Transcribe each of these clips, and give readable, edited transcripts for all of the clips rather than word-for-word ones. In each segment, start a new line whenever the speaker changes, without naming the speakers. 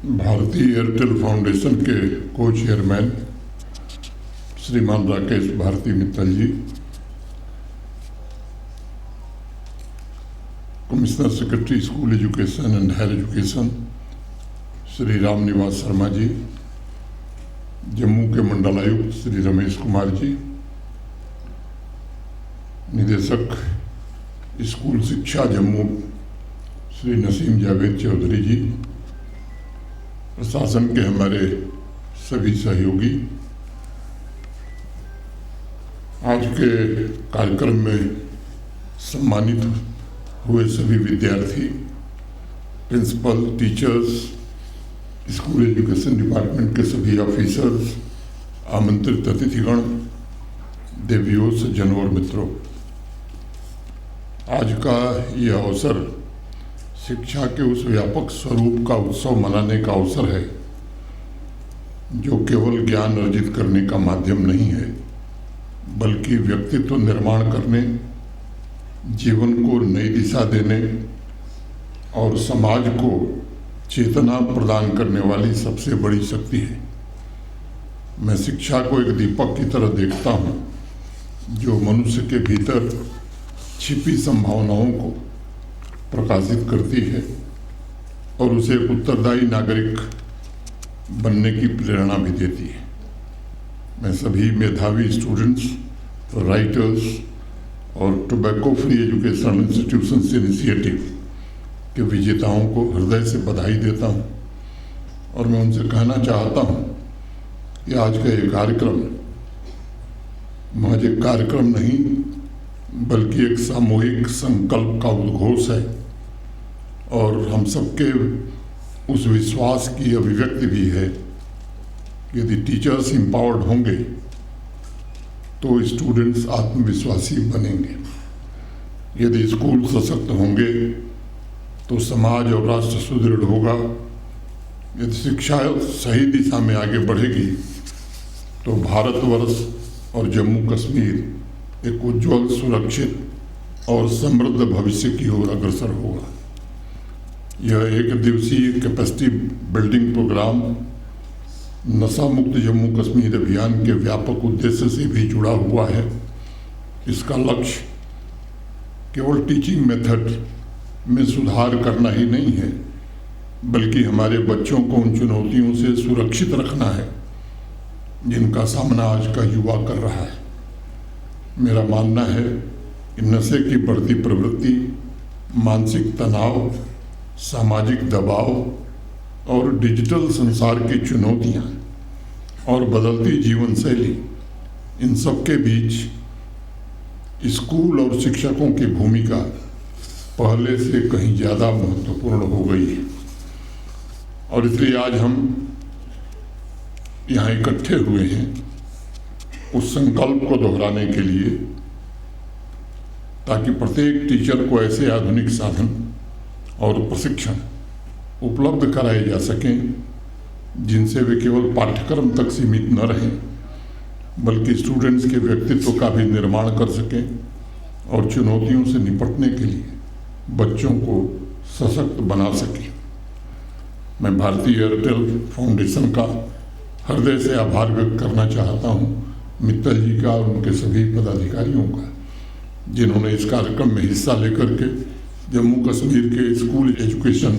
भारतीय Airtel foundation के को चेयरमैन श्रीमान Rakesh Bharti Mittal ji, commissioner secretary school education and higher education Shri Ram Niwas Sharma जी, जम्मू के मंडलायुक्त श्री रमेश कुमार जी, निदेशक स्कूल शिक्षा जम्मू श्री नसीम जावेद चौधरी जी, प्रशासन के हमारे सभी सहयोगी, आज के कार्यक्रम में सम्मानित हुए सभी विद्यार्थी, principal, teachers, school education department के सभी ऑफिसर्स, आमंत्रित अतिथिगण, देवियों, सज्जनों और मित्रों, आज का यह अवसर शिक्षा के उस व्यापक स्वरूप का उत्सव मनाने का अवसर है जो केवल ज्ञान अर्जित करने का माध्यम नहीं है, बल्कि व्यक्तित्व निर्माण करने, जीवन को नई दिशा देने और समाज को चेतना प्रदान करने वाली सबसे बड़ी शक्ति है। मैं शिक्षा को एक दीपक की तरह देखता हूँ जो मनुष्य के भीतर छिपी संभावनाओं को प्रकाशित करती है और उसे उत्तरदायी नागरिक बनने की प्रेरणा भी देती है। मैं सभी मेधावी स्टूडेंट्स, राइटर्स और tobacco free educational institutions initiative के विजेताओं को हृदय से बधाई देता हूं और मैं उनसे कहना चाहता हूं कि आज का ये कार्यक्रम महज एक कार्यक्रम नहीं बल्कि एक सामूहिक संकल्प का उद्घोष है और हम सबके उस विश्वास की अभिव्यक्ति भी है कि यदि टीचर्स एम्पावर्ड होंगे तो स्टूडेंट्स आत्मविश्वासी बनेंगे, यदि स्कूल सशक्त होंगे तो समाज और राष्ट्र सुदृढ़ होगा, यदि शिक्षा सही दिशा में आगे बढ़ेगी तो भारतवर्ष और जम्मू कश्मीर एक उज्जवल, सुरक्षित और समृद्ध भविष्य की ओर अग्रसर होगा। यह एक दिवसीय कैपेसिटी बिल्डिंग प्रोग्राम नशा मुक्त जम्मू कश्मीर अभियान के व्यापक उद्देश्य से भी जुड़ा हुआ है। इसका लक्ष्य केवल टीचिंग मेथड में सुधार करना ही नहीं है, बल्कि हमारे बच्चों को उन चुनौतियों से सुरक्षित रखना है जिनका सामना आज का युवा कर रहा है। मेरा मानना है कि नशे की बढ़ती प्रवृत्ति, मानसिक तनाव, सामाजिक दबाव और डिजिटल संसार की चुनौतियां और बदलती जीवन शैली, इन सब के बीच स्कूल और शिक्षकों की भूमिका पहले से कहीं ज़्यादा महत्वपूर्ण हो गई है और इसलिए आज हम यहाँ इकट्ठे हुए हैं उस संकल्प को दोहराने के लिए, ताकि प्रत्येक टीचर को ऐसे आधुनिक साधन और प्रशिक्षण उपलब्ध कराए जा सकें जिनसे वे केवल पाठ्यक्रम तक सीमित न रहें, बल्कि स्टूडेंट्स के व्यक्तित्व का भी निर्माण कर सकें और चुनौतियों से निपटने के लिए बच्चों को सशक्त बना सकें। मैं भारतीय एयरटेल फाउंडेशन का हृदय से आभार व्यक्त करना चाहता हूं, मित्तल जी का और उनके सभी पदाधिकारियों का, जिन्होंने इस कार्यक्रम में हिस्सा लेकर के जम्मू कश्मीर के स्कूल एजुकेशन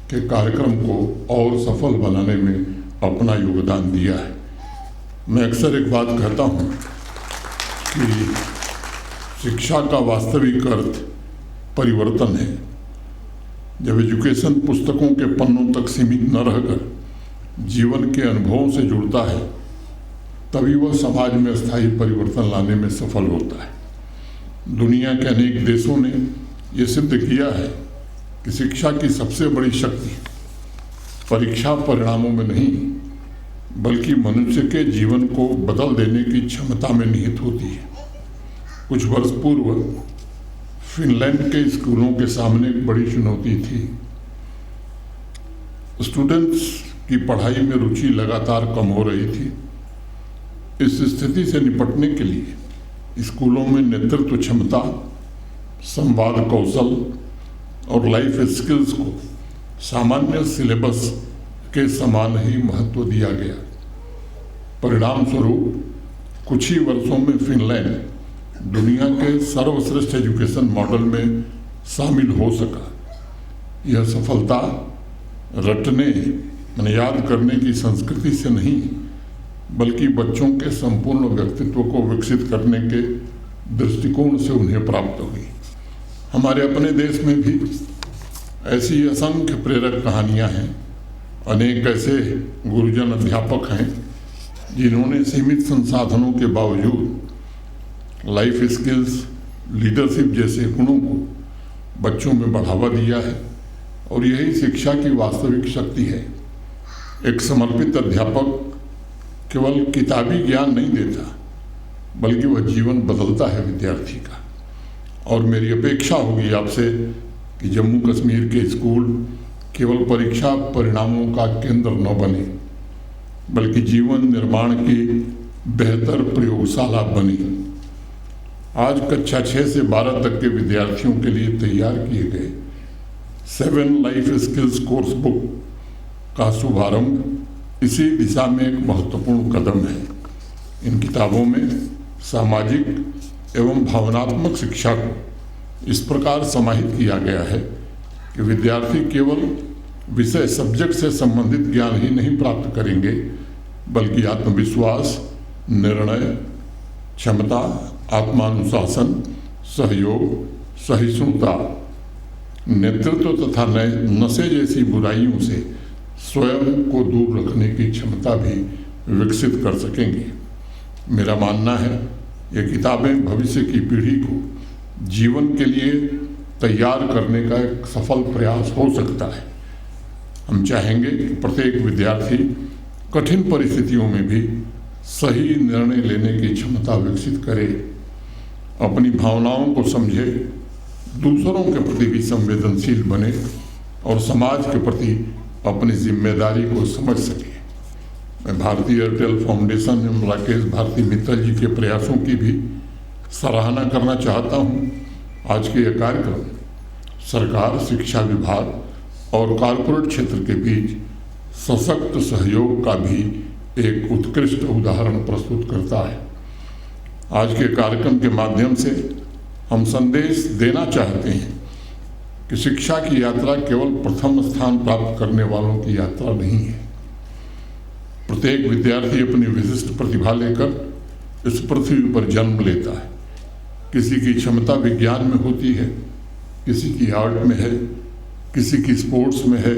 के कार्यक्रम को और सफल बनाने में अपना योगदान दिया है। मैं अक्सर एक बात कहता हूं कि शिक्षा का वास्तविक अर्थ परिवर्तन है। जब एजुकेशन पुस्तकों के पन्नों तक सीमित न रहकर जीवन के अनुभवों से जुड़ता है, तभी वह समाज में स्थायी परिवर्तन लाने में सफल होता है। दुनिया के अनेक देशों ने यह सिद्ध किया है कि शिक्षा की सबसे बड़ी शक्ति परीक्षा परिणामों में नहीं, बल्कि मनुष्य के जीवन को बदल देने की क्षमता में निहित होती है। कुछ वर्ष पूर्व फिनलैंड के स्कूलों के सामने एक बड़ी चुनौती थी। स्टूडेंट्स की पढ़ाई में रुचि लगातार कम हो रही थी। इस स्थिति से निपटने के लिए स्कूलों में नेतृत्व क्षमता, संवाद कौशल और लाइफ स्किल्स को सामान्य सिलेबस के समान ही महत्व दिया गया। परिणाम स्वरूप कुछ ही वर्षों में फिनलैंड दुनिया के सर्वश्रेष्ठ एजुकेशन मॉडल में शामिल हो सका। यह सफलता रटने यानी याद करने की संस्कृति से नहीं, बल्कि बच्चों के संपूर्ण व्यक्तित्व को विकसित करने के दृष्टिकोण से उन्हें प्राप्त हुई। हमारे अपने देश में भी ऐसी असंख्य प्रेरक कहानियां हैं। अनेक ऐसे गुरुजन अध्यापक हैं जिन्होंने सीमित संसाधनों के बावजूद लाइफ स्किल्स, लीडरशिप जैसे गुणों को बच्चों में बढ़ावा दिया है, और यही शिक्षा की वास्तविक शक्ति है। एक समर्पित अध्यापक केवल किताबी ज्ञान नहीं देता, बल्कि वह जीवन बदलता है विद्यार्थी का। और मेरी अपेक्षा होगी आपसे कि जम्मू कश्मीर के स्कूल केवल परीक्षा परिणामों का केंद्र न बने, बल्कि जीवन निर्माण की बेहतर प्रयोगशाला बने। आज कक्षा 6 से 12 तक के विद्यार्थियों के लिए तैयार किए गए 7 लाइफ स्किल्स कोर्स बुक का शुभारंभ इसी दिशा में एक महत्वपूर्ण कदम है। इन किताबों में सामाजिक एवं भावनात्मक शिक्षा को इस प्रकार समाहित किया गया है कि विद्यार्थी केवल विषय सब्जेक्ट से संबंधित ज्ञान ही नहीं प्राप्त करेंगे, बल्कि आत्मविश्वास, निर्णय क्षमता, आत्मानुशासन, सहयोग, सहिष्णुता, नेतृत्व तथा नशे जैसी बुराइयों से स्वयं को दूर रखने की क्षमता भी विकसित कर सकेंगे। मेरा मानना है ये किताबें भविष्य की पीढ़ी को जीवन के लिए तैयार करने का एक सफल प्रयास हो सकता है। हम चाहेंगे कि प्रत्येक विद्यार्थी कठिन परिस्थितियों में भी सही निर्णय लेने की क्षमता विकसित करे, अपनी भावनाओं को समझे, दूसरों के प्रति भी संवेदनशील बने और समाज के प्रति अपनी जिम्मेदारी को समझ सके। मैं भारतीय एयरटेल फाउंडेशन एवं राकेश भारती मित्तल जी के प्रयासों की भी सराहना करना चाहता हूँ। आज के यह कार्यक्रम सरकार, शिक्षा विभाग और कॉरपोरेट क्षेत्र के बीच सशक्त सहयोग का भी एक उत्कृष्ट उदाहरण प्रस्तुत करता है। आज के कार्यक्रम के माध्यम से हम संदेश देना चाहते हैं कि शिक्षा की यात्रा केवल प्रथम स्थान प्राप्त करने वालों की यात्रा नहीं है। प्रत्येक विद्यार्थी अपनी विशिष्ट प्रतिभा लेकर इस पृथ्वी पर जन्म लेता है। किसी की क्षमता विज्ञान में होती है, किसी की आर्ट में है, किसी की स्पोर्ट्स में है,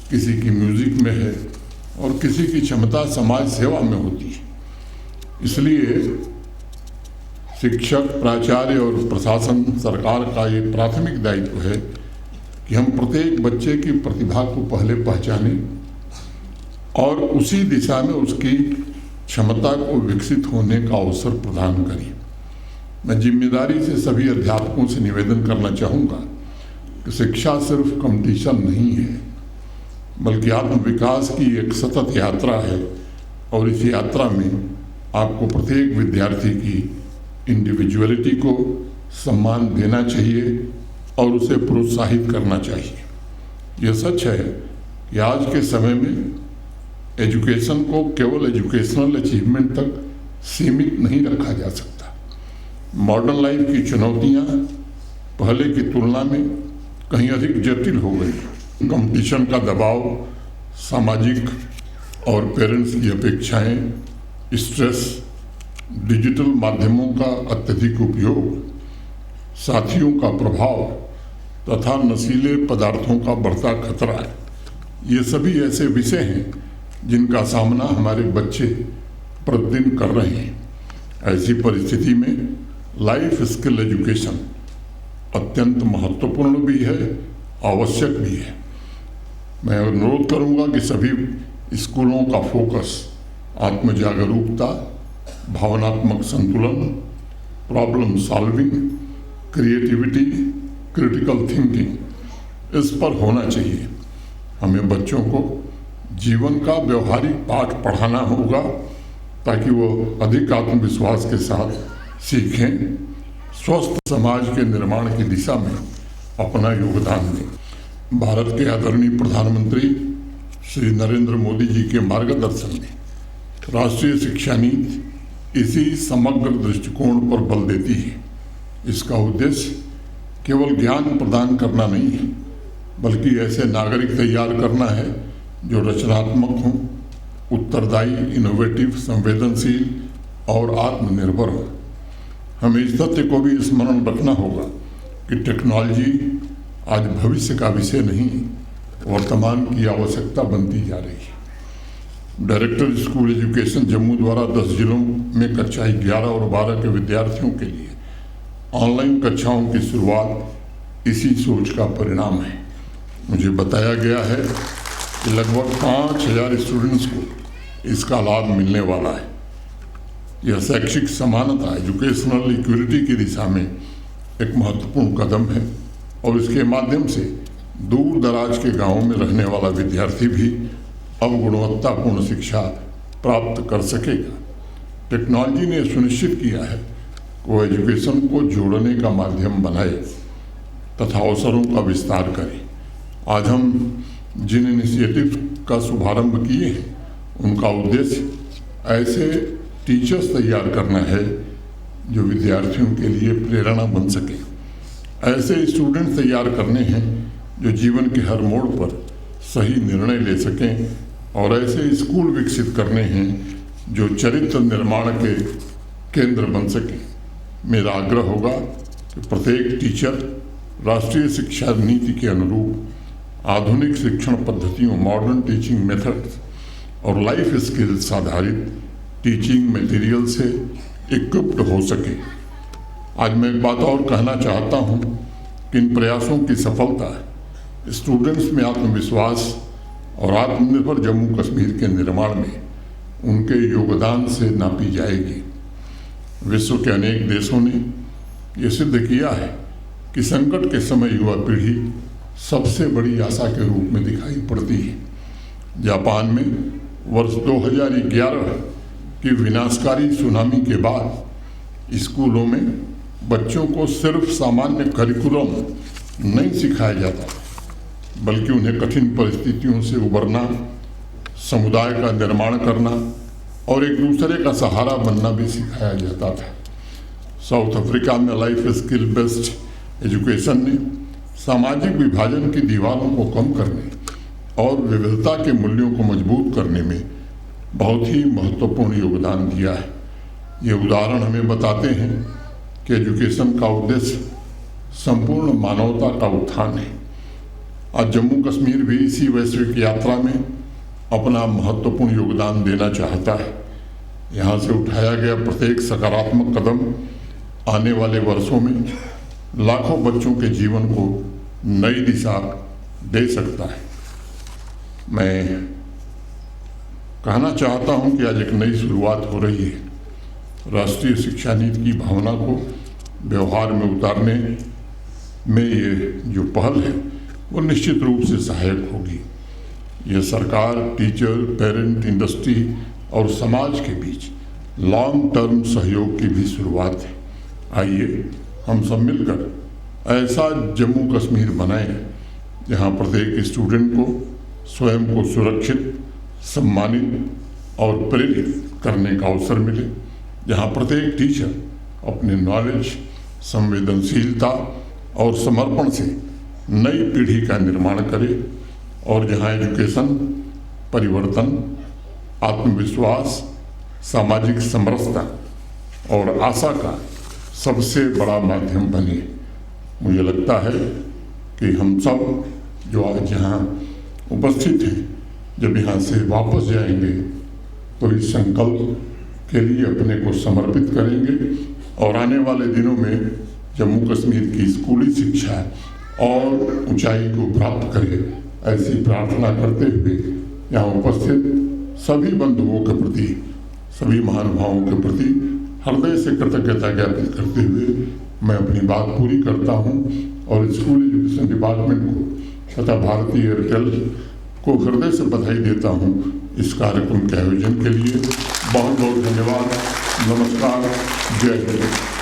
किसी की म्यूजिक में है, और किसी की क्षमता समाज सेवा में होती है। इसलिए शिक्षक, प्राचार्य और प्रशासन, सरकार का ये प्राथमिक दायित्व है कि हम प्रत्येक बच्चे की प्रतिभा को पहले पहचानें और उसी दिशा में उसकी क्षमता को विकसित होने का अवसर प्रदान करें। मैं जिम्मेदारी से सभी अध्यापकों से निवेदन करना चाहूँगा कि शिक्षा सिर्फ कंपटीशन नहीं है, बल्कि आत्मविकास की एक सतत यात्रा है, और इस यात्रा में आपको प्रत्येक विद्यार्थी की इंडिविजुअलिटी को सम्मान देना चाहिए और उसे प्रोत्साहित करना चाहिए। यह सच है कि आज के समय में एजुकेशन को केवल एजुकेशनल अचीवमेंट तक सीमित नहीं रखा जा सकता। मॉडर्न लाइफ की चुनौतियां पहले की तुलना में कहीं अधिक जटिल हो गई। कंपटीशन का दबाव, सामाजिक और पेरेंट्स की अपेक्षाएं, स्ट्रेस, डिजिटल माध्यमों का अत्यधिक उपयोग, साथियों का प्रभाव तथा नशीले पदार्थों का बढ़ता खतरा है। ये सभी ऐसे विषय हैं जिनका सामना हमारे बच्चे प्रतिदिन कर रहे हैं। ऐसी परिस्थिति में लाइफ स्किल एजुकेशन अत्यंत महत्वपूर्ण भी है, आवश्यक भी है। मैं अनुरोध करूंगा कि सभी स्कूलों का फोकस आत्म जागरूकता, भावनात्मक संतुलन, problem solving, creativity, critical thinking इस पर होना चाहिए। हमें बच्चों को जीवन का व्यवहारिक पाठ पढ़ाना होगा ताकि वो अधिक आत्मविश्वास के साथ सीखें, स्वस्थ समाज के निर्माण की दिशा में अपना योगदान दें। भारत के आदरणीय प्रधानमंत्री श्री नरेंद्र मोदी जी के मार्गदर्शन में राष्ट्रीय शिक्षा नीति इसी समग्र दृष्टिकोण पर बल देती है। इसका उद्देश्य केवल ज्ञान प्रदान करना नहीं है, बल्कि ऐसे नागरिक तैयार करना है जो रचनात्मक हों, उत्तरदायी, इनोवेटिव, संवेदनशील और आत्मनिर्भर हो। हमें इस तथ्य को भी स्मरण रखना होगा कि टेक्नोलॉजी आज भविष्य का विषय नहीं, वर्तमान की आवश्यकता बनती जा रही है। डायरेक्टर स्कूल एजुकेशन जम्मू द्वारा 10 जिलों में कक्षा 11 और 12 के विद्यार्थियों के लिए ऑनलाइन कक्षाओं की शुरुआत इसी सोच का परिणाम है। मुझे बताया गया है कि लगभग 5000 स्टूडेंट्स को इसका लाभ मिलने वाला है। यह शैक्षिक समानता, एजुकेशनल इक्विलिटी की दिशा में एक महत्वपूर्ण कदम है और इसके माध्यम से दूर दराज के गांवों में रहने वाला विद्यार्थी भी अब गुणवत्तापूर्ण शिक्षा प्राप्त कर सकेगा। टेक्नोलॉजी ने सुनिश्चित किया है कि वो एजुकेशन को जोड़ने का माध्यम बनाए तथा अवसरों का विस्तार करे। आज हम जिन इनिशिएटिव का शुभारंभ किए हैं उनका उद्देश्य ऐसे टीचर्स तैयार करना है जो विद्यार्थियों के लिए प्रेरणा बन सके, ऐसे स्टूडेंट तैयार करने हैं जो जीवन के हर मोड़ पर सही निर्णय ले सकें और ऐसे स्कूल विकसित करने हैं जो चरित्र निर्माण के केंद्र बन सकें। मेरा आग्रह होगा कि प्रत्येक टीचर राष्ट्रीय शिक्षा नीति के अनुरूप आधुनिक शिक्षण पद्धतियों, मॉडर्न टीचिंग मेथड्स और लाइफ स्किल्स आधारित टीचिंग मटेरियल से इक्विप्ड हो सके। आज मैं एक बात और कहना चाहता हूँ कि इन प्रयासों की सफलता स्टूडेंट्स में आत्मविश्वास और आत्मनिर्भर जम्मू कश्मीर के निर्माण में उनके योगदान से नापी जाएगी। विश्व के अनेक देशों ने यह सिद्ध किया है कि संकट के समय युवा पीढ़ी सबसे बड़ी आशा के रूप में दिखाई पड़ती है। जापान में वर्ष 2011 की विनाशकारी सुनामी के बाद स्कूलों में बच्चों को सिर्फ सामान्य करिकुलम नहीं सिखाया जाता, बल्कि उन्हें कठिन परिस्थितियों से उबरना, समुदाय का निर्माण करना और एक दूसरे का सहारा बनना भी सिखाया जाता था। साउथ अफ्रीका में लाइफ स्किल बेस्ड एजुकेशन ने सामाजिक विभाजन की दीवारों को कम करने और विविधता के मूल्यों को मजबूत करने में बहुत ही महत्वपूर्ण योगदान दिया है। ये उदाहरण हमें बताते हैं कि एजुकेशन का उद्देश्य संपूर्ण मानवता का उत्थान है। आज जम्मू कश्मीर भी इसी वैश्विक यात्रा में अपना महत्वपूर्ण योगदान देना चाहता है। यहाँ से उठाया गया प्रत्येक सकारात्मक कदम आने वाले वर्षों में लाखों बच्चों के जीवन को नई दिशा दे सकता है। मैं कहना चाहता हूं कि आज एक नई शुरुआत हो रही है। राष्ट्रीय शिक्षा नीति की भावना को व्यवहार में उतारने में ये जो पहल है वो निश्चित रूप से सहायक होगी। ये सरकार, टीचर, पेरेंट, इंडस्ट्री और समाज के बीच लॉन्ग टर्म सहयोग की भी शुरुआत है। आइए हम सब मिलकर ऐसा जम्मू कश्मीर बनाएं जहां प्रत्येक स्टूडेंट को स्वयं को सुरक्षित, सम्मानित और प्रेरित करने का अवसर मिले, जहां प्रत्येक टीचर अपने नॉलेज, संवेदनशीलता और समर्पण से नई पीढ़ी का निर्माण करे और जहां एजुकेशन परिवर्तन, आत्मविश्वास, सामाजिक समरसता और आशा का सबसे बड़ा माध्यम बने। मुझे लगता है कि हम सब जो आज यहाँ उपस्थित हैं, जब यहाँ से वापस जाएंगे तो इस संकल्प के लिए अपने को समर्पित करेंगे और आने वाले दिनों में जम्मू कश्मीर की स्कूली शिक्षा और ऊंचाई को प्राप्त करे, ऐसी प्रार्थना करते हुए यहाँ उपस्थित सभी बंधुओं के प्रति, सभी महानुभावों के प्रति हृदय से कृतज्ञता ज्ञापित करते हुए मैं अपनी बात पूरी करता हूँ और स्कूल एजुकेशन डिपार्टमेंट को तथा भारतीय एयरटेल को हृदय से बधाई देता हूँ इस कार्यक्रम के आयोजन के लिए। बहुत बहुत धन्यवाद। नमस्कार। जय हिंद।